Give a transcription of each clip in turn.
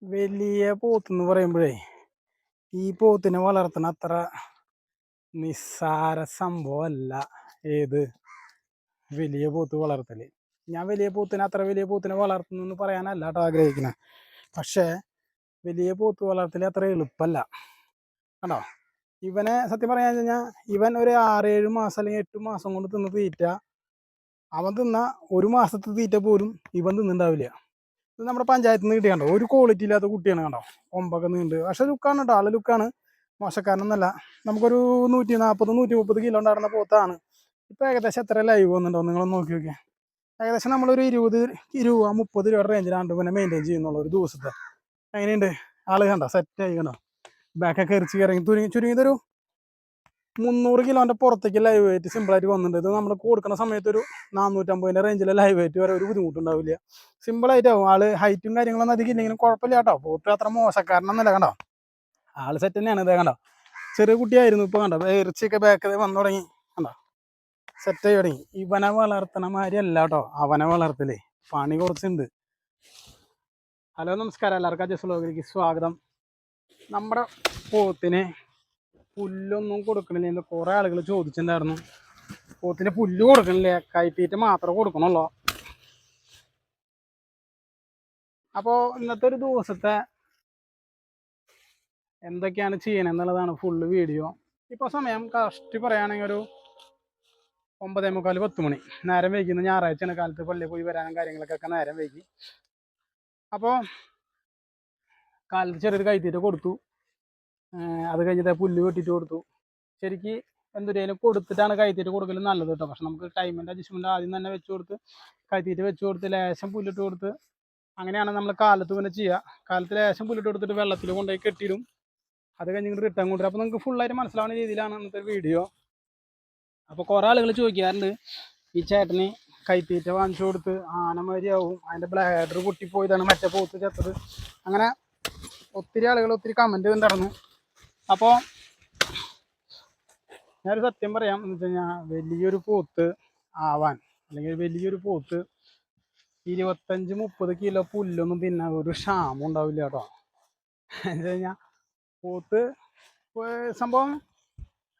വലിയ പോത്തെന്ന് പറയുമ്പോഴേ ഈ പോത്തിനെ വളർത്തണ അത്ര നിസ്സാര സംഭവമല്ല. ഏത് വലിയ പോത്ത് വളർത്തല്. ഞാൻ വലിയ പോത്തിനെ വളർത്തുന്നു എന്ന് പറയാനല്ല കേട്ടോ ആഗ്രഹിക്കുന്നത്. പക്ഷേ വലിയ പോത്ത് വളർത്തല് അത്ര എളുപ്പമല്ല. കണ്ടോ, ഇവനെ സത്യം പറയാന്ന് കഴിഞ്ഞാൽ ഇവൻ ഒരു 6-7 മാസം അല്ലെങ്കിൽ 8 മാസം കൊണ്ട് തിന്ന തീറ്റ അവൻ തിന്ന ഒരു മാസത്തെ തീറ്റ പോലും ഇവൻ തിന്നുണ്ടാവില്ല. ഇത് നമ്മുടെ പഞ്ചായത്തിൽ നിന്ന് കിട്ടിയ കണ്ടോ, ഒരു ക്വാളിറ്റി ഇല്ലാത്ത കുട്ടിയാണ്. കണ്ടോ, കൊമ്പൊക്കെ നീണ്ട്. പക്ഷെ ലുക്കാണ് കേട്ടോ, ആള് ലുക്കാണ്, മോശക്കാരനൊന്നല്ല. നമുക്കൊരു 140-130 കിലോ ഉണ്ടായിരുന്ന പോത്താണ്. ഇപ്പം ഏകദേശം എത്ര ലൈവ് വന്നിട്ടുണ്ടോ നിങ്ങളൊന്ന് നോക്കി നോക്കിയാൽ. ഏകദേശം നമ്മളൊരു 20-30 രൂപ റേഞ്ചിലാണ് പിന്നെ മെയിൻറ്റെയിൻ ചെയ്യുന്നുള്ളൂ ഒരു ദിവസത്തെ. എങ്ങനെയുണ്ട് ആള്? കണ്ടോ, സെറ്റായി. കണ്ടോ, ബാക്കൊക്കെ എറിച്ച് ഇറങ്ങി ചുരുങ്ങിയതൊരു 300 കിലോൻ്റെ പുറത്തേക്ക് ലൈവ് വെയിറ്റ് സിമ്പിളായിട്ട് വന്നിട്ടുണ്ട്. ഇത് നമ്മൾ കൊടുക്കുന്ന സമയത്ത് ഒരു 450 റേഞ്ചിലെ ലൈവ് വെയിറ്റ് വരെ ഒരു ബുദ്ധിമുട്ടുണ്ടാവില്ല. സിമ്പിളായിട്ടാവും. ആള് ഹൈറ്റും കാര്യങ്ങളൊന്നും അധികം ഇല്ലെങ്കിലും കുഴപ്പമില്ല കേട്ടോ. പോത്ത് അത്ര മോശക്കാരനൊന്നുമല്ല. കണ്ടോ, ആള് സെറ്റ് തന്നെയാണ്. ഇതേ കണ്ടോ, ചെറിയ കുട്ടിയായിരുന്നു, ഇപ്പോൾ കണ്ടോ ഇറച്ചിയൊക്കെ ബാക്ക് വന്നു തുടങ്ങി. കണ്ടോ, സെറ്റായി തുടങ്ങി. ഇവനെ വളർത്തണ മാതിരി അല്ല കേട്ടോ അവനെ വളർത്തലേ, പണി കുറച്ചുണ്ട്. ഹലോ, നമസ്കാരം. എല്ലാവർക്കും അജസ് വ്ലോഗിലേക്ക് സ്വാഗതം. നമ്മുടെ പോത്തിന് പുല്ലൊന്നും കൊടുക്കണില്ല എന്ന് കുറേ ആളുകൾ ചോദിച്ചിട്ടുണ്ടായിരുന്നു. പോത്തിന് പുല്ല് കൊടുക്കണില്ല, കൈത്തീറ്റ മാത്രമേ കൊടുക്കണുള്ളൂ. അപ്പോൾ ഇന്നത്തെ ഒരു ദിവസത്തെ എന്തൊക്കെയാണ് ചെയ്യണമെന്നുള്ളതാണ് ഫുള്ള് വീഡിയോ. ഇപ്പോൾ സമയം കറക്റ്റ് പറയുകയാണെങ്കിൽ ഒരു 9:45-10 മണി. നേരം വൈകുന്ന ഞായറാഴ്ചയാണ്, കാലത്ത് പള്ളിയിൽ പോയി വരാനും കാര്യങ്ങളൊക്കെ നേരം വൈകി. അപ്പോൾ കാലത്ത് ചെറിയൊരു കൈത്തീറ്റ കൊടുത്തു. അത് കഴിഞ്ഞിട്ട് പുല്ല് വെട്ടിയിട്ട് കൊടുത്തു. ശരിക്ക് എന്തും കൊടുത്തിട്ടാണ് കൈത്തീറ്റ കൊടുക്കലും നല്ലത് കേട്ടോ. പക്ഷെ നമുക്ക് ടൈമിൻ്റെ അഡ്ജസ്റ്റ്മെൻറ്റ് ആദ്യം തന്നെ വെച്ച് കൊടുത്ത് കൈത്തീറ്റ വെച്ച് കൊടുത്ത് ലേശം പുല്ലിട്ട് കൊടുത്ത് അങ്ങനെയാണ് നമ്മൾ കാലത്ത് പിന്നെ ചെയ്യുക. കാലത്ത് ലേശം പുല്ലിട്ട് കൊടുത്തിട്ട് വെള്ളത്തിൽ കൊണ്ടുപോയി കെട്ടിയിടും. അത് കഴിഞ്ഞിട്ട് റിട്ടേൺ കൊണ്ടുവരും. അപ്പോൾ നിങ്ങൾക്ക് ഫുള്ളായിട്ട് മനസ്സിലാവുന്ന രീതിയിലാണ് ഇന്നത്തെ വീഡിയോ. അപ്പോൾ കുറേ ആളുകൾ ചോദിക്കാറുണ്ട്, ഈ ചേട്ടന് കൈത്തീറ്റ വാങ്ങിച്ചു കൊടുത്ത് ആനമാരിയാവും, അതിൻ്റെ ബ്ലാഡർ പൊട്ടിപ്പോയതാണ് മറ്റേ പോത്ത് ചത്തത്, അങ്ങനെ ഒത്തിരി ആളുകൾ ഒത്തിരി കമൻറ്റ് ചെയ്തിട്ടുണ്ടായിരുന്നു. അപ്പോൾ ഞാനൊരു സത്യം പറയാം എന്ന് വെച്ച് കഴിഞ്ഞാൽ, വലിയൊരു പോത്ത് ആവാൻ അല്ലെങ്കിൽ വലിയൊരു പോത്ത് 25-30 കിലോ പുല്ലൊന്നും തിന്നാൻ ഒരു ക്ഷാമം ഉണ്ടാവില്ല കേട്ടോ. എന്ന് വെച്ച് കഴിഞ്ഞാൽ പോത്ത് സംഭവം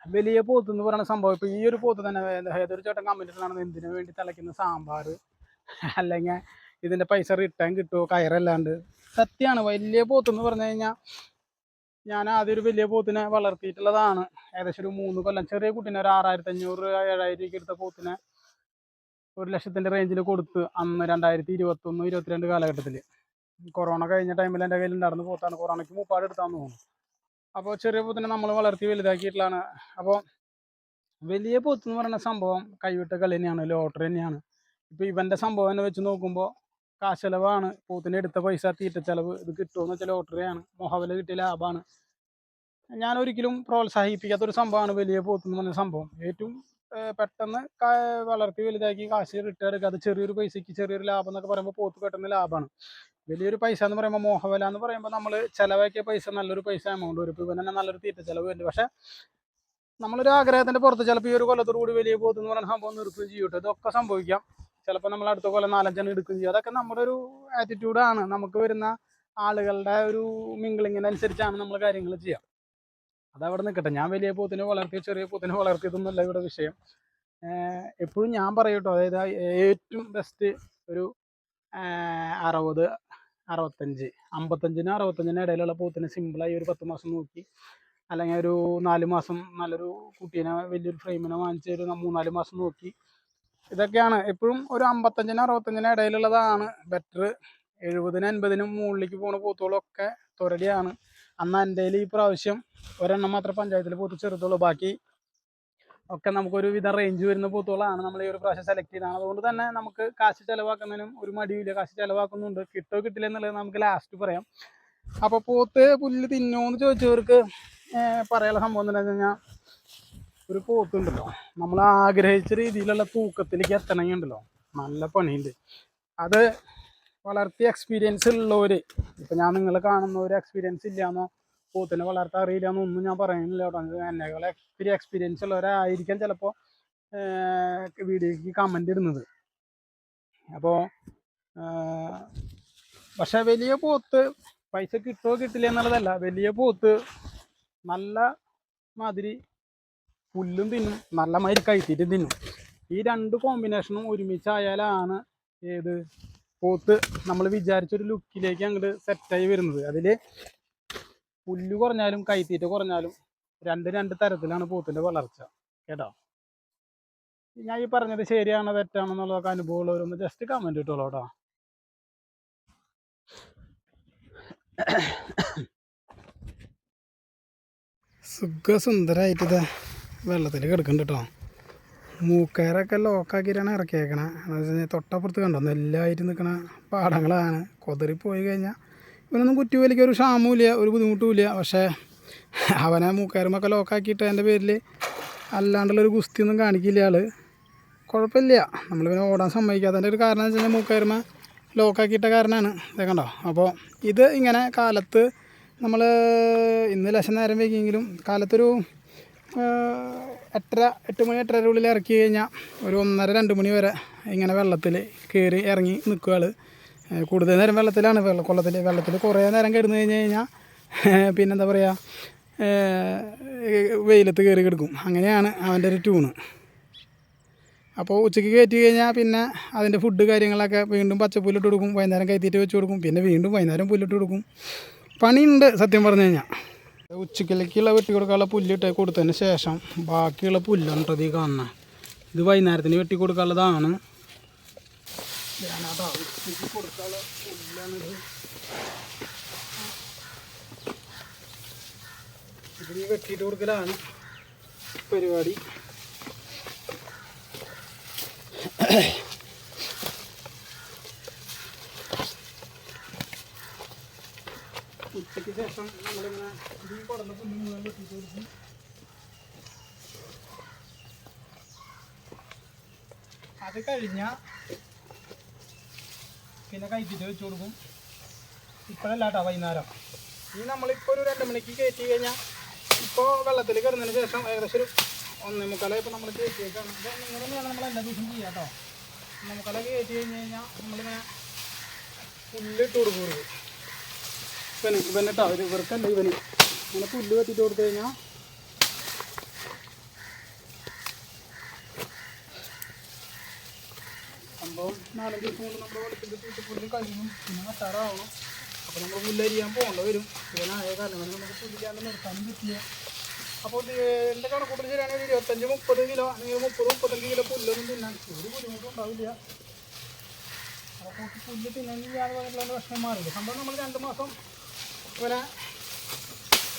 വലിയ പോത്ത് എന്ന് പറയുന്ന സംഭവം. ഇപ്പോൾ ഈ ഒരു പോത്ത് തന്നെ ഏതൊരു ചേട്ടൻ കമൻറ്റ് ഇട്ടാണ് എന്തിനു വേണ്ടി തിളയ്ക്കുന്ന സാമ്പാർ, അല്ലെങ്കിൽ ഇതിൻ്റെ പൈസ റിട്ടേൺ കിട്ടുമോ കയറല്ലാണ്ട്. സത്യമാണ്, വലിയ പോത്ത് എന്ന് പറഞ്ഞു കഴിഞ്ഞാൽ ഞാൻ ആദ്യം ഒരു വലിയ പോത്തിനെ വളർത്തിയിട്ടുള്ളതാണ്. ഏകദേശം ഒരു 3 കൊല്ലം. ചെറിയ കുട്ടീനെ ഒരു 6500-7000 രൂപയ്ക്ക് എടുത്ത പോത്തിനെ 1,00,000 റേഞ്ചിൽ കൊടുത്ത് അന്ന് 2021-22 കാലഘട്ടത്തിൽ കൊറോണ കഴിഞ്ഞ ടൈമിൽ എൻ്റെ കയ്യിൽ ഉണ്ടായിരുന്ന പോത്താണ്. കൊറോണയ്ക്ക് മൂപ്പാട് എടുത്താന്ന് തോന്നുന്നു. അപ്പോൾ ചെറിയ പോത്തിനെ നമ്മൾ വളർത്തി വലുതാക്കിയിട്ടുള്ളതാണ്. അപ്പോൾ വലിയ പോത്ത് എന്ന് പറയുന്ന സംഭവം കൈവിട്ട കളി തന്നെയാണ്, ലോട്ടറി തന്നെയാണ്. ഇപ്പോൾ ഇവൻ്റെ സംഭവം തന്നെ വെച്ച് നോക്കുമ്പോൾ കാശ് ചിലവാണ്. പോത്തിന് എടുത്ത പൈസ തീറ്റ ചിലവ്, ഇത് കിട്ടുമെന്ന് വെച്ചാൽ ലോട്ടറിയാണ്. മൊഹവില കിട്ടിയ ലാഭമാണ്. ഞാൻ ഒരിക്കലും പ്രോത്സാഹിപ്പിക്കാത്തൊരു സംഭവമാണ് വലിയ പോത്ത് എന്ന് പറഞ്ഞ സംഭവം. ഏറ്റവും പെട്ടെന്ന് വളർത്തി വലുതാക്കി കാശ് റിട്ടേൺ എടുക്കുക, അത് ചെറിയൊരു പൈസയ്ക്ക് ചെറിയൊരു ലാഭം എന്നൊക്കെ പറയുമ്പോൾ പോത്ത് പെട്ടെന്ന് ലാഭമാണ്. വലിയൊരു പൈസ എന്ന് പറയുമ്പോൾ മോഹവില എന്ന് പറയുമ്പോൾ നമ്മൾ ചിലവാക്കിയ പൈസ നല്ലൊരു പൈസ എമൗണ്ട് വരും. ഇപ്പോൾ ഇവൻ തന്നെ നല്ലൊരു തീറ്റ ചിലവ് വരുന്നുണ്ട്. പക്ഷേ നമ്മളൊരു ആഗ്രഹത്തിൻ്റെ പുറത്ത് ചിലപ്പോൾ ഈ ഒരു കൊല്ലത്തോടു കൂടി വലിയ പോത്ത് എന്ന് പറയുന്ന സംഭവം നിർത്തുകയും ചെയ്യട്ടെ. ഇതൊക്കെ സംഭവിക്കാം. ചിലപ്പോൾ നമ്മൾ അടുത്ത കൊല്ലം 4-5 എടുക്കുകയും ചെയ്യും. അതൊക്കെ നമ്മുടെ ഒരു ആറ്റിറ്റ്യൂഡാണ്. നമുക്ക് വരുന്ന ആളുകളുടെ ഒരു മിങ്കിളിങ്ങിനനുസരിച്ചാണ് നമ്മൾ കാര്യങ്ങൾ ചെയ്യുക. അതവിടെ നിൽക്കട്ടെ. ഞാൻ വലിയ പോത്തിനെ വളർത്തി ചെറിയ പോത്തിനെ വളർത്തിയതൊന്നുമല്ല ഇവിടെ വിഷയം. എപ്പോഴും ഞാൻ പറയും കേട്ടോ, അതായത് ഏറ്റവും ബെസ്റ്റ് ഒരു 60, 65, 55-65 ഇടയിലുള്ള പോത്തിനെ സിമ്പിളായി ഒരു 10 മാസം നോക്കി, അല്ലെങ്കിൽ ഒരു 4 മാസം നല്ലൊരു കുട്ടീനെ വലിയൊരു ഫ്രെയിമിനെ വാങ്ങിച്ച് ഒരു 3-4 മാസം നോക്കി, ഇതൊക്കെയാണ് എപ്പോഴും. ഒരു 55-65 ഇടയിലുള്ളതാണ് ബെറ്റർ. 70-80 മുകളിലേക്ക് പോകുന്ന പോത്തുകളൊക്കെ തൊരടിയാണ്. അന്ന് എൻ്റെ ഈ പ്രാവശ്യം ഒരെണ്ണം മാത്രം പഞ്ചായത്തിൽ പോത്ത് ചെറുതുള്ളൂ. ബാക്കി ഒക്കെ നമുക്കൊരു വിധം റേഞ്ച് വരുന്ന പോത്തുകളാണ് നമ്മൾ ഈ ഒരു പ്രാവശ്യം സെലക്ട് ചെയ്തതാണ്. അതുകൊണ്ട് തന്നെ നമുക്ക് കാശ് ചിലവാക്കുന്നതിനും ഒരു മടിയില്ല. കാശ് ചിലവാക്കുന്നുണ്ട്. കിട്ടോ കിട്ടില്ല എന്നുള്ളത് നമുക്ക് ലാസ്റ്റ് പറയാം. അപ്പോൾ പോത്ത് പുല്ല് തിന്നോ എന്ന് ചോദിച്ചവർക്ക് പറയാനുള്ള സംഭവം എന്താണെന്ന് വെച്ച് കഴിഞ്ഞാൽ, ഒരു പോത്തുണ്ടല്ലോ, നമ്മൾ ആഗ്രഹിച്ച രീതിയിലുള്ള തൂക്കത്തിലേക്ക് എത്തണമെങ്കിൽ ഉണ്ടല്ലോ നല്ല പണിയുണ്ട്. അത് വളർത്തിയ എക്സ്പീരിയൻസ് ഉള്ളവർ, ഇപ്പം ഞാൻ നിങ്ങൾ കാണുന്ന ഒരു എക്സ്പീരിയൻസ് ഇല്ലയെന്നോ പോത്തിനെ വളർത്താൻ അറിയില്ലെന്നൊന്നും ഞാൻ പറയുന്നില്ല കേട്ടോ. എന്നെക്കാളെ ഒത്തിരി എക്സ്പീരിയൻസ് ഉള്ളവരായിരിക്കാം ചിലപ്പോൾ വീഡിയോയ്ക്ക് കമൻ്റ് ഇടുന്നത്. അപ്പോൾ പക്ഷേ വലിയ പോത്ത് പൈസ കിട്ടുമോ കിട്ടില്ല എന്നുള്ളതല്ല, വലിയ പോത്ത് നല്ല മാതിരി പുല്ലും തിന്നും, നല്ല മാതിരി കഴിച്ചിട്ടും തിന്നും. ഈ രണ്ട് കോമ്പിനേഷനും ഒരുമിച്ചായാലാണ് ഏത് പോത്ത് നമ്മൾ വിചാരിച്ചൊരു ലുക്കിലേക്ക് അങ്ങോട്ട് സെറ്റായി വരുന്നത്. അതിൽ പുല്ല് കുറഞ്ഞാലും കൈത്തീറ്റ കുറഞ്ഞാലും രണ്ട് തരത്തിലാണ് പോത്തിൻ്റെ വളർച്ച കേട്ടോ. ഞാൻ ഈ പറഞ്ഞത് ശരിയാണോ തെറ്റാണോ എന്നുള്ളതൊക്കെ അനുഭവമുള്ളവരൊന്ന് ജസ്റ്റ് കമൻറ്റ് ഇട്ടോളൂ കേട്ടോ. സുഖസുന്ദരമായിട്ട് വെള്ളത്തിൽ കിടക്കുന്നുണ്ട് കേട്ടോ. മൂക്കയറൊക്കെ ലോക്കാക്കിയിട്ടാണ് ഇറക്കിയേക്കണേ. എന്ന് വെച്ച് കഴിഞ്ഞാൽ തൊട്ടപ്പുറത്ത് കണ്ടോ നെല്ലായിട്ട് നിൽക്കണ പാടങ്ങളാണ്. കൊതറി പോയി കഴിഞ്ഞാൽ ഇവനൊന്നും കുറ്റിവലിക്ക് ഒരു ക്ഷാമവും ഒരു ബുദ്ധിമുട്ടുമില്ല. പക്ഷേ അവനെ മൂക്കയറുമൊക്കെ ലോക്കാക്കിയിട്ട് എൻ്റെ പേരിൽ അല്ലാണ്ടുള്ളൊരു ഗുസ്തിയൊന്നും കാണിക്കില്ല ആൾ. കുഴപ്പമില്ല, നമ്മളിവനെ ഓടാൻ സമ്മതിക്കാത്തതിൻ്റെ ഒരു കാരണം എന്ന് വെച്ച് കഴിഞ്ഞാൽ മൂക്കയറുമ ലോക്കാക്കിയിട്ട കാരണമാണ്. ഇതേ കണ്ടോ. അപ്പോൾ ഇത് ഇങ്ങനെ കാലത്ത് നമ്മൾ ഇന്ന് ലക്ഷം നേരം വൈകിയെങ്കിലും കാലത്തൊരു 8 മണി 8:30 ഉള്ളിൽ ഇറക്കി കഴിഞ്ഞാൽ ഒരു 1:30-2 മണി വരെ ഇങ്ങനെ വെള്ളത്തിൽ കയറി ഇറങ്ങി നിൽക്കുക ആൾ. കൂടുതൽ നേരം വെള്ളത്തിലാണ്. വെള്ളത്തിൽ കുറേ നേരം കിടന്നു കഴിഞ്ഞാൽ പിന്നെന്താ പറയുക, വെയിലത്ത് കയറി കിടക്കും. അങ്ങനെയാണ് അവൻ്റെ ഒരു ട്യൂണ്. അപ്പോൾ ഉച്ചയ്ക്ക് കയറ്റി കഴിഞ്ഞാൽ പിന്നെ അതിൻ്റെ ഫുഡ് കാര്യങ്ങളൊക്കെ വീണ്ടും പച്ചപ്പുല്ലിട്ട് കൊടുക്കും, വൈകുന്നേരം കയറ്റിയിട്ട് വെച്ച് കൊടുക്കും, പിന്നെ വീണ്ടും വൈകുന്നേരം പുല്ലിട്ട് കൊടുക്കും. പണിയുണ്ട് സത്യം പറഞ്ഞു കഴിഞ്ഞാൽ. ഉച്ചക്കിലേക്കുള്ള വെട്ടി കൊടുക്കാനുള്ള പുല്ലിട്ട് കൊടുത്തതിന് ശേഷം ബാക്കിയുള്ള പുല്ലാണ് കേട്ടോ ഈ കാണുന്നത്. ഇത് വൈകുന്നേരത്തിന് വെട്ടി കൊടുക്കാനുള്ളതാണ്. ഉച്ചയ്ക്ക് കൊടുക്കാനുള്ള പുല്ലാണിത്. ഇതിൽ വെട്ടിയിട്ട് കൊടുക്കലാണ് പരിപാടി. ഉച്ചയ്ക്ക് ശേഷം നമ്മളിങ്ങനെ ഈ കുടന്ന പുല്ല് മുഴുവൻ വെട്ടിയിട്ട് കൊടുക്കും. അത് കഴിഞ്ഞാൽ പിന്നെ കയറ്റിയിട്ട് വെച്ച് കൊടുക്കും. ഇപ്പോഴല്ല കേട്ടോ, വൈകുന്നേരം. ഈ നമ്മളിപ്പോൾ ഒരു 2 മണിക്ക് കയറ്റി കഴിഞ്ഞാൽ ഇപ്പോൾ വെള്ളത്തിൽ കിടന്നതിന് ശേഷം ഏകദേശം ഒരു 1:45 ഇപ്പോൾ നമ്മൾ കയറ്റി വെക്കണം. അപ്പോൾ ഇങ്ങനെ തന്നെയാണ് നമ്മൾ എല്ലാ ദിവസവും ചെയ്യുക കേട്ടോ. 1:45 കയറ്റി കഴിഞ്ഞ് കഴിഞ്ഞാൽ നമ്മളിങ്ങനെ പുല്ലിട്ട് കൊടുക്കും. ഇവനിട്ടോ ഇവർക്കല്ല, ഇവന് ഇങ്ങനെ പുല്ല് കെട്ടിയിട്ട് കൊടുത്തു കഴിഞ്ഞാൽ സംഭവം 4 ദിവസം കൊണ്ട് നമ്മുടെ വെള്ളത്തിൻ്റെ ചൂട്ടുപുല്ലും കഴിയും. പിന്നെ മസാറാവണം. അപ്പോൾ നമ്മൾ പുല്ലരിയാൻ പോകേണ്ട വരും. ഇവനായ കാരണം നമുക്ക് പുല്ലില്ലാണ്ട് നിർത്താനും പറ്റില്ല. അപ്പോൾ എൻ്റെ കണക്കൂട്ടൽ ശരിയാണെങ്കിൽ 25-30 കിലോ അല്ലെങ്കിൽ 30-35 കിലോ പുല്ലൊന്നും തിന്നാൻ ഒരു ബുദ്ധിമുട്ടും ഉണ്ടാവില്ല. അപ്പോൾ പുല്ല് തിന്നാൻ പറഞ്ഞിട്ടുള്ള പ്രശ്നം മാറില്ല. സംഭവം നമ്മൾ 2 മാസം ഇവനെ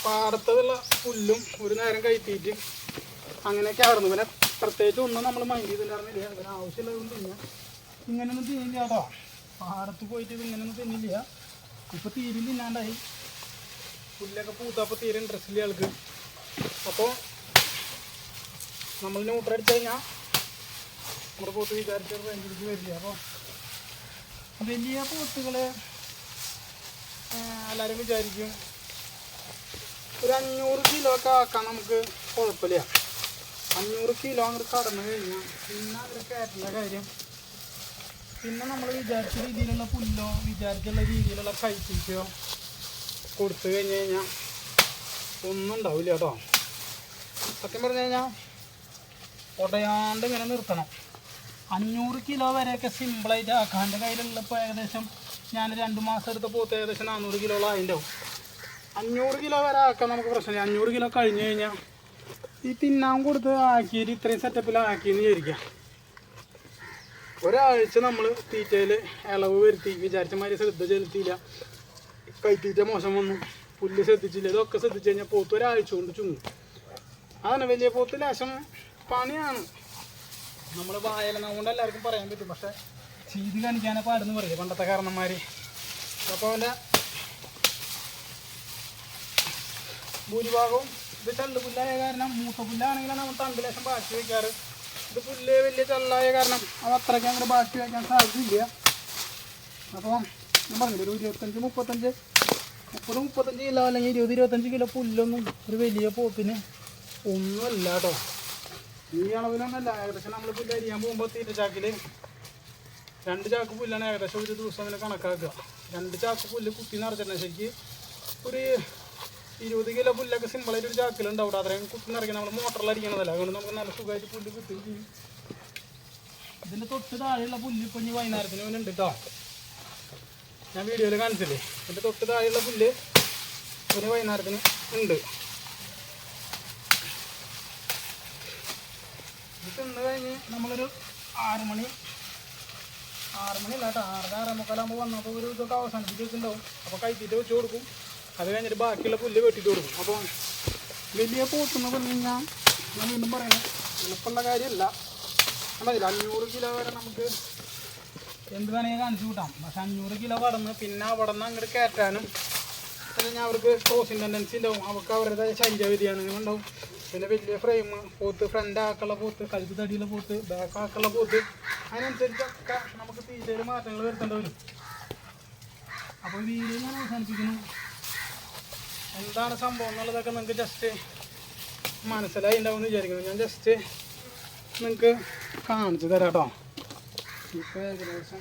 പാടത്തുള്ള പുല്ലും ഒരു നേരം കയറ്റിയിട്ട് അങ്ങനെയൊക്കെ ആയിരുന്നു. ഇവനെ പ്രത്യേകിച്ച് ഒന്നും നമ്മൾ മൈൻഡ് ചെയ്തിട്ടുണ്ടായിരുന്നില്ല. ഇവന് ആവശ്യമുള്ളതൊന്നും തിന്നാൻ ഇങ്ങനെയൊന്നും തിന്നില്ല കേട്ടോ. പാടത്ത് പോയിട്ട് ഇത് ഇങ്ങനെയൊന്നും തിന്നില്ല. ഇപ്പോൾ തീരും തിന്നാണ്ടായി. പുല്ലൊക്കെ പൂത്തപ്പോൾ തീരെ ഇൻട്രസ്റ്റ് ഇല്ല ആൾക്ക്. അപ്പോൾ നമ്മൾ ന്യൂട്രടിച്ച് കഴിഞ്ഞാൽ നമ്മുടെ പോത്ത് വിചാരിച്ച റേഞ്ചിലേക്ക് വരില്ല. അപ്പോൾ വലിയ പോത്തുകൾ എല്ലാവരും വിചാരിക്കും ഒരു 500 കിലോ ഒക്കെ ആക്കാൻ നമുക്ക് കുഴപ്പമില്ല. 500 കിലോ അങ്ങോട്ട് കടന്നു കഴിഞ്ഞാൽ പിന്നെ അതിൽ കയറ്റുന്ന കാര്യം പിന്നെ നമ്മൾ വിചാരിച്ച രീതിയിലുള്ള പുല്ലോ വിചാരിച്ചുള്ള രീതിയിലുള്ള കൈത്തീറ്റയോ കൊടുത്തു കഴിഞ്ഞ് കഴിഞ്ഞാൽ ഒന്നും ഉണ്ടാവില്ല കേട്ടോ. സത്യം പറഞ്ഞു കഴിഞ്ഞാൽ ഉടയാണ്ട് ഇങ്ങനെ നിർത്തണം. 500 കിലോ വരെയൊക്കെ സിമ്പിളായിട്ട് ആക്കാം. എൻ്റെ കയ്യിലുള്ളപ്പോൾ ഏകദേശം ഞാൻ 2 മാസം എടുത്ത പോത്ത് ഏകദേശം 400 കിലോളം അതിൻ്റെ ആവും. 500 കിലോ വരെ ആക്കാൻ നമുക്ക് പ്രശ്നമില്ല. 500 കിലോ കഴിഞ്ഞ് കഴിഞ്ഞാൽ ഈ തിന്നാൻ കൊടുത്ത് ആക്കിയിട്ട് ഇത്രയും സെറ്റപ്പിലാക്കിയെന്ന് വിചാരിക്കുക. ഒരാഴ്ച നമ്മൾ തീറ്റയിൽ ഇളവ് വരുത്തി വിചാരിച്ച മാതിരി ശ്രദ്ധ ചെലുത്തിയില്ല, കൈത്തീറ്റ മോശം വന്നു, പുല്ല് ശ്രദ്ധിച്ചില്ല, ഇതൊക്കെ ശ്രദ്ധിച്ച് കഴിഞ്ഞാൽ പോത്ത് ഒരാഴ്ച കൊണ്ട് ചുങ്ങും. അതാണ് വലിയ പോത്ത് ലേശം പണിയാണ്. നമ്മൾ വായലന കൊണ്ട് എല്ലാവർക്കും പറയാൻ പറ്റും, പക്ഷെ ചെയ്ത് കാണിക്കാനേ പാടെന്ന് പറയും പണ്ടത്തെ കാരണന്മാർ. അപ്പോൾ അവൻ്റെ ഭൂരിഭാഗവും ഇത് ചള്ളു പുല്ലായ കാരണം, മൂത്ത പുല്ലാണെങ്കിലാണ് നമ്മൾ തണ്ട് ലേശം ബാക്കി വയ്ക്കാറ്. ഇത് പുല്ല് വലിയ ചള്ളായ കാരണം അത് അത്രയ്ക്ക് അങ്ങനെ ബാക്കി വയ്ക്കാൻ സാധിക്കില്ല. അപ്പോൾ ഞാൻ പറഞ്ഞില്ല, ഒരു 25-35 കിലോ അല്ലെങ്കിൽ 20-25 കിലോ പുല്ലൊന്നും ഒരു വലിയ പോത്തിന് ഒന്നുമല്ല കേട്ടോ. ഈ അളവിലൊന്നുമല്ല. ഏകദേശം നമ്മൾ പുല്ല് അരിയാൻ പോകുമ്പോൾ തീറ്റച്ചാക്കിൽ 2 ചാക്ക് പുല്ലാണ് ഏകദേശം ഒരു ദിവസം അങ്ങനെ കണക്കാക്കുക. 2 ചാക്ക് പുല്ല് കുത്തി നിറച്ചിട്ടുണ്ട്. ശരിക്ക് ഒരു 20 കിലോ പുല്ലൊക്കെ സിമ്പിളായിട്ട് ഒരു ചാക്കിലുണ്ടാവും. അത്രയും കുത്തി നിറയ്ക്കാൻ നമ്മൾ മോട്ടറിൽ അടിക്കണതല്ല. അതുകൊണ്ട് നമുക്ക് നല്ല സുഖമായിട്ട് പുല്ല് കിട്ടുകയും ചെയ്യും. ഇതിൻ്റെ തൊട്ട് താഴെയുള്ള പുല്ല് ഇപ്പം ഇനി വൈകുന്നേരത്തിന് ഉണ്ട് കേട്ടോ. ഞാൻ വീഡിയോയിൽ കാണിച്ചില്ലേ, ഇതിൻ്റെ തൊട്ട് താഴെയുള്ള പുല്ല് ഇനി വൈകുന്നേരത്തിന് ഉണ്ട്. ഇത് തിന്ന് കഴിഞ്ഞ് നമ്മളൊരു 6 മണി അല്ല കേട്ടോ, 6:30 വന്നപ്പോൾ ഒരു ഇതൊക്കെ അവസാനിപ്പിച്ച് വെച്ചിട്ടുണ്ടാവും. അപ്പോൾ കഴിച്ചിട്ട് വെച്ച് കൊടുക്കും. അത് കഴിഞ്ഞിട്ട് ബാക്കിയുള്ള പുല്ല് വെട്ടിയിട്ട് കൊടുക്കും. അപ്പോൾ വലിയ പോത്തെന്ന് പറഞ്ഞു കഴിഞ്ഞാൽ ഞാൻ വീണ്ടും പറയുന്നത് എളുപ്പമുള്ള കാര്യമല്ല. നമ്മളതില്ല 500 കിലോ വരെ നമുക്ക് എന്ത് വേണമെങ്കിൽ കാണിച്ചു കൂട്ടാം. പക്ഷെ 500 കിലോ കടന്ന് പിന്നെ അവിടെ നിന്ന് അങ്ങോട്ട് കയറ്റാനും കഴിഞ്ഞാൽ അവർക്ക് ക്രോസിങ് ടെൻഡൻസി ഉണ്ടാവും. അവർക്ക് അവരുടെ ശരീര വ്യതിയാനങ്ങൾ ഉണ്ടാവും. പിന്നെ വലിയ ഫ്രെയിം പോത്ത്, ഫ്രണ്ട് ആക്കുള്ള പോത്ത്, കഴുത്ത് തടിയുള്ള പോത്ത്, ബാക്ക് ആക്കുള്ള പോത്ത്, അതിനനുസരിച്ചൊക്കെ നമുക്ക് തീറ്റയിൽ മാറ്റങ്ങൾ വരുത്തേണ്ടി വരും. അപ്പോൾ വീഡിയോ ഞാൻ അവസാനിപ്പിക്കുന്നു. എന്താണ് സംഭവം എന്നുള്ളതൊക്കെ നിങ്ങൾക്ക് ജസ്റ്റ് മനസ്സിലായി ഉണ്ടാവും എന്ന് വിചാരിക്കുന്നു. ഞാൻ ജസ്റ്റ് നിങ്ങൾക്ക് കാണിച്ചു തരാം കേട്ടോ. ഇപ്പോൾ ഏകദേശം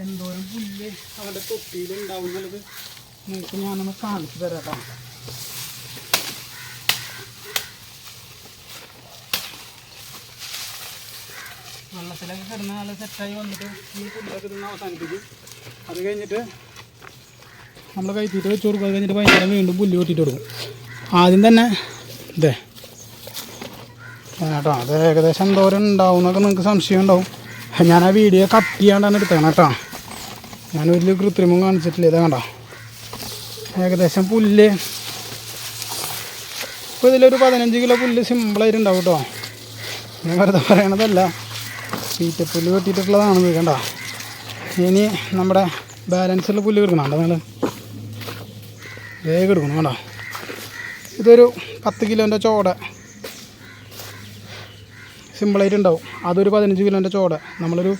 എന്തോരം പുല്ല് അവൻ്റെ തൊട്ടിയിൽ ഉണ്ടാവും എന്നുള്ളത് നിങ്ങൾക്ക് ഞാനൊന്ന് കാണിച്ചു തരാം കേട്ടോ. വെള്ളത്തിലൊക്കെ കിടന്ന് നല്ല സെറ്റായി വന്നിട്ട് ഈ പുല്ലൊക്കെ ഇതൊന്ന് അവസാനിപ്പിക്കും. അത് കഴിഞ്ഞിട്ട് നമ്മൾ കയറ്റിയിട്ട് വെച്ച് കൊടുക്കും. അത് കഴിഞ്ഞിട്ട് വൈകുന്നേരം വീണ്ടും പുല്ല് കൊട്ടിയിട്ട് കൊടുക്കും. ആദ്യം തന്നെ ഇതേ കേട്ടോ, അത് ഏകദേശം എന്തോരം ഉണ്ടാവും എന്നൊക്കെ നിങ്ങൾക്ക് സംശയം ഉണ്ടാവും. ഞാൻ ആ വീഡിയോ കട്ട് ചെയ്യാണ്ടാണ് എടുത്തത് കേട്ടോ. ഞാൻ വലിയ കൃത്രിമം കാണിച്ചിട്ടില്ല. ഇതാ കണ്ടോ, ഏകദേശം പുല്ല് ഇപ്പോൾ ഇതിലൊരു 15 കിലോ പുല്ല് സിമ്പിളായിട്ടുണ്ടാവും കേട്ടോ. ഞാൻ വെറുതെ പറയണതല്ല, തീറ്റപ്പുല്ല് വെട്ടിയിട്ടുള്ളതാണെന്ന് കണ്ടോ. ഇനി നമ്മുടെ ബാലൻസുള്ള പുല്ല് കിടക്കണം കേട്ടോ. നിങ്ങൾ വേഗം എടുക്കണം കേട്ടോ. ഇതൊരു 10 കിലോൻ്റെ ചോട സിമ്പിളായിട്ടുണ്ടാവും. അതൊരു 15 കിലോൻ്റെ ചോട നമ്മളൊരു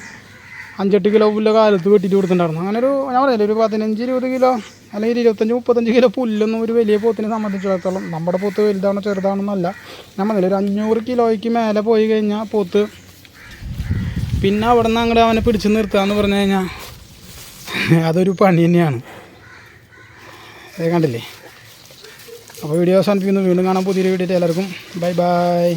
5-8 കിലോ പുല്ല് കാലത്ത് വെട്ടിയിട്ട് കൊടുത്തിട്ടുണ്ടായിരുന്നു. അങ്ങനെ ഒരു ഞാൻ പറയില്ല, ഒരു 15-20 കിലോ അല്ലെങ്കിൽ 25-35 കിലോ പുല്ലൊന്നും ഒരു വലിയ പോത്തിനെ സംബന്ധിച്ചിടത്തോളം, നമ്മുടെ പോത്ത് വലുതാണോ ചെറുതാണെന്നല്ല, ഞാൻ പറഞ്ഞില്ല, ഒരു 500 കിലോയ്ക്ക് മേലെ പോയി കഴിഞ്ഞാൽ പോത്ത് പിന്നെ അവിടെ നിന്ന് അങ്ങോട്ട് അവനെ പിടിച്ച് നിർത്തുക എന്ന് പറഞ്ഞു കഴിഞ്ഞാൽ അതൊരു പണി തന്നെയാണ്. അത് കണ്ടില്ലേ. അപ്പോൾ വീഡിയോ അവസാനിപ്പിക്കുന്നു. വീണ്ടും കാണാൻ പുതിയൊരു വീഡിയോ. എല്ലാവർക്കും ബൈ ബൈ.